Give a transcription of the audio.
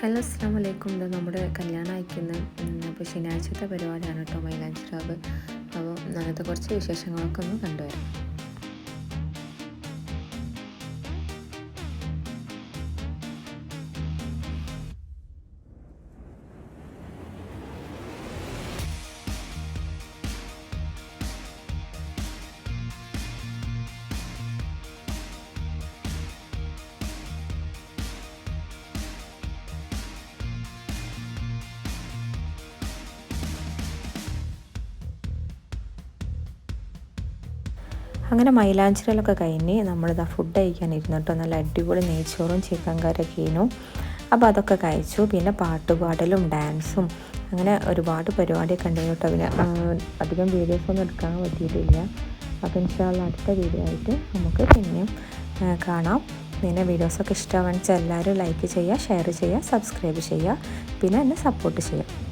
Hello അസ്സാം വലൈക്കും. ഇത് നമ്മുടെ കല്യാണം അയക്കുന്ന അപ്പോൾ ശനിയാഴ്ചത്തെ പരിപാടിയാണ് കേട്ടോ മൈലാഞ്ചി രാവ്. അപ്പോൾ അങ്ങനത്തെ കുറച്ച് വിശേഷങ്ങളൊക്കെ ഒന്ന് കണ്ടുവരാം. അങ്ങനെ മൈലാഞ്ചിരലൊക്കെ കഴിഞ്ഞ് നമ്മളിതാ ഫുഡ് കഴിക്കാനിരുന്നു കേട്ടോ. നല്ല അടിപൊളി നെയ്ച്ചോറും ചിക്കൻ കറിയൊക്കെയായിരുന്നു. അപ്പോൾ അതൊക്കെ കഴിച്ചു. പിന്നെ പാട്ടുപാടലും ഡാൻസും അങ്ങനെ ഒരുപാട് പരിപാടിയൊക്കെ ഉണ്ടായിരുന്നു കേട്ടോ. പിന്നെ അധികം വീഡിയോസൊന്നും എടുക്കാൻ പറ്റിയിട്ടില്ല. അപ്പോൾ ഇൻഷാ അല്ലാഹ് അടുത്ത വീഡിയോ ആയിട്ട് നമുക്ക് പിന്നെയും കാണാം. പിന്നെ വീഡിയോസൊക്കെ ഇഷ്ടമാണെന്ന് വെച്ചാൽ എല്ലാവരും ലൈക്ക് ചെയ്യുക, ഷെയർ ചെയ്യുക, സബ്സ്ക്രൈബ് ചെയ്യുക, പിന്നെ എന്നെ സപ്പോർട്ട് ചെയ്യുക.